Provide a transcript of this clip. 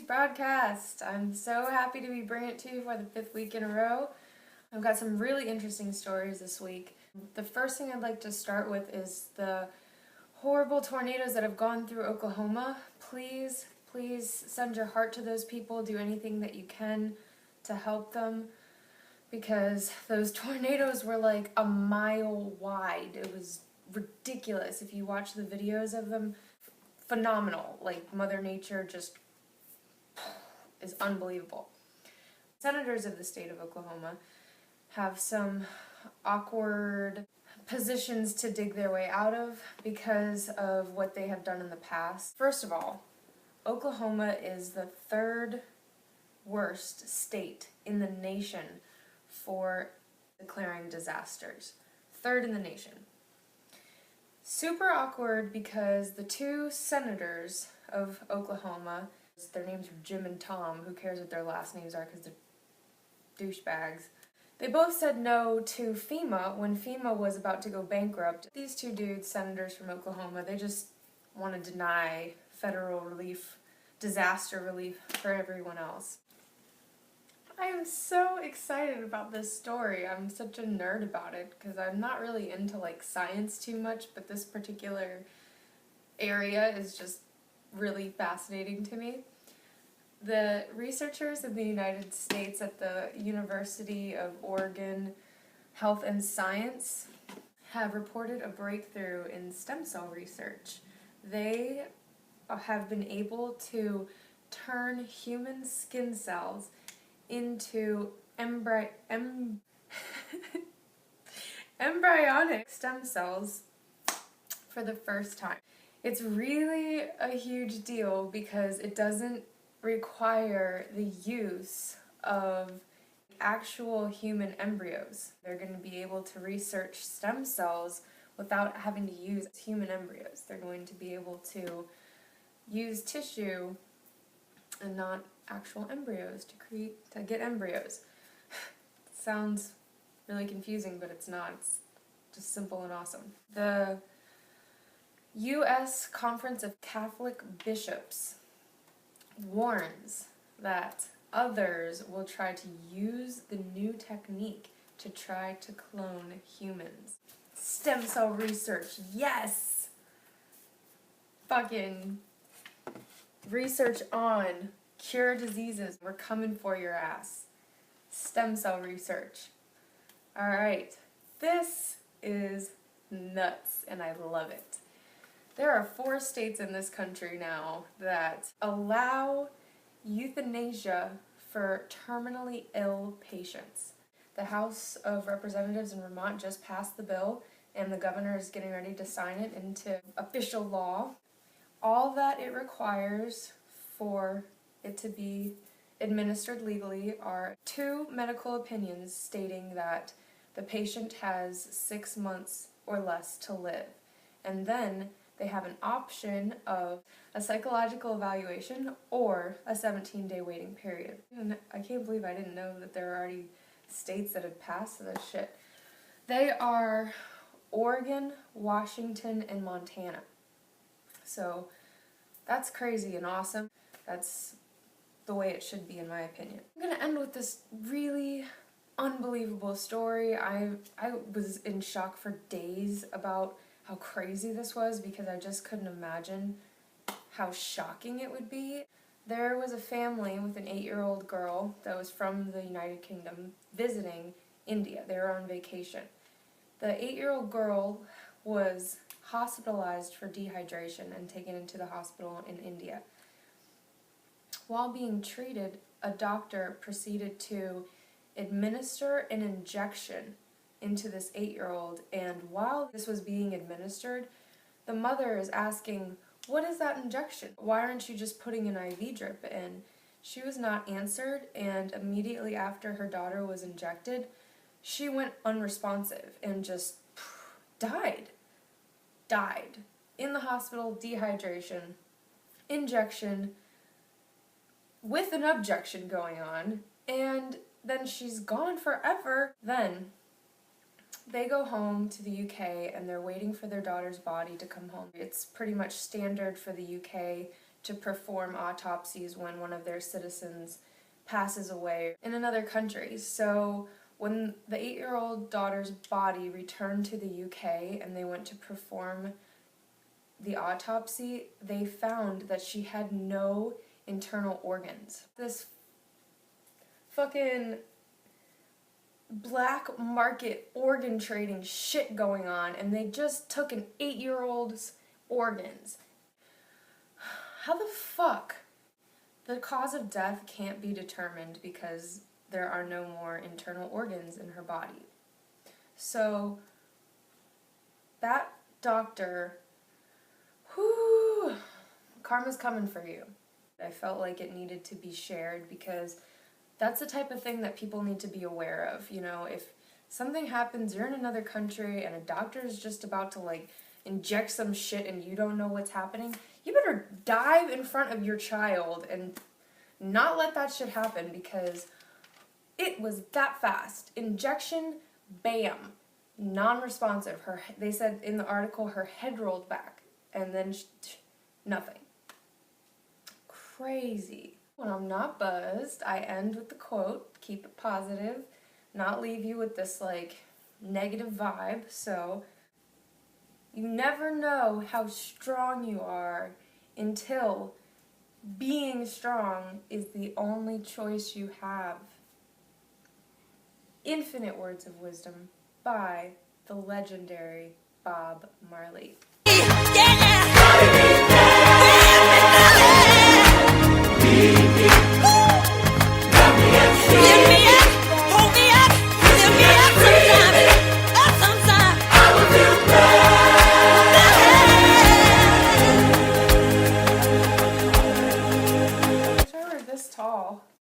Broadcast. I'm so happy to be bringing it to you for the 5th week in a row. I've got some really interesting stories this week. The first thing I'd like to start with is the horrible tornadoes that have gone through Oklahoma. Please send your heart to those people. Do anything that you can to help them, because those tornadoes were like a mile wide. It was ridiculous. If you watch the videos of them, phenomenal. Like, Mother Nature just is unbelievable. Senators of the state of Oklahoma have some awkward positions to dig their way out of because of what they have done in the past. First of all, Oklahoma is the 3rd worst state in the nation for declaring disasters. 3rd in the nation. Super awkward because the 2 senators of Oklahoma, their names are Jim and Tom. Who cares what their last names are because they're douchebags. They both said no to FEMA when FEMA was about to go bankrupt. These 2 dudes, senators from Oklahoma, they just want to deny federal relief, disaster relief for everyone else. I am so excited about this story. I'm such a nerd about it because I'm not really into like science too much, but this particular area is just really fascinating to me. The researchers in the United States at the University of Oregon Health and Science have reported a breakthrough in stem cell research. They have been able to turn human skin cells into embryonic stem cells for the first time. It's really a huge deal because it doesn't require the use of actual human embryos. They're going to be able to research stem cells without having to use human embryos. They're going to be able to use tissue and not actual embryos to get embryos. It sounds really confusing, but it's not. It's just simple and awesome. The U.S. Conference of Catholic Bishops warns that others will try to use the new technique to try to clone humans. Stem cell research, yes! Fucking research on cure diseases. We're coming for your ass. Stem cell research. Alright, this is nuts and I love it. There are 4 states in this country now that allow euthanasia for terminally ill patients. The House of Representatives in Vermont just passed the bill, and the governor is getting ready to sign it into official law. All that it requires for it to be administered legally are 2 medical opinions stating that the patient has 6 months or less to live. And then they have an option of a psychological evaluation or a 17-day waiting period. And I can't believe I didn't know that there are already states that had passed this shit. They are Oregon, Washington, and Montana. So that's crazy and awesome. That's the way it should be, in my opinion. I'm going to end with this really unbelievable story. I was in shock for days about how crazy this was because I just couldn't imagine how shocking it would be. There was a family with an 8-year-old girl that was from the United Kingdom visiting India. They were on vacation. The 8-year-old girl was hospitalized for dehydration and taken into the hospital in India. While being treated, a doctor proceeded to administer an injection into this 8-year-old, and while this was being administered, the mother is asking, "What is that injection? Why aren't you just putting an IV drip in?" She was not answered, and immediately after her daughter was injected, she went unresponsive and just died. In the hospital, dehydration, injection, with an objection going on, and then she's gone forever. Then they go home to the UK and they're waiting for their daughter's body to come home. It's pretty much standard for the UK to perform autopsies when one of their citizens passes away in another country. So when the 8-year-old daughter's body returned to the UK and they went to perform the autopsy, they found that she had no internal organs. This fucking black market organ trading shit going on, and they just took an 8-year-old's organs. How the fuck? The cause of death can't be determined because there are no more internal organs in her body. So that doctor, whoo, karma's coming for you. I felt like it needed to be shared because that's the type of thing that people need to be aware of. You know, if something happens, you're in another country and a doctor is just about to like inject some shit and you don't know what's happening, you better dive in front of your child and not let that shit happen, because it was that fast. Injection, bam, non-responsive. They said in the article her head rolled back and then nothing. Crazy. When I'm not buzzed, I end with the quote, keep it positive, not leave you with this like negative vibe. So you never know how strong you are until being strong is the only choice you have. Infinite Words of Wisdom by the legendary Bob Marley. Wish I were this tall.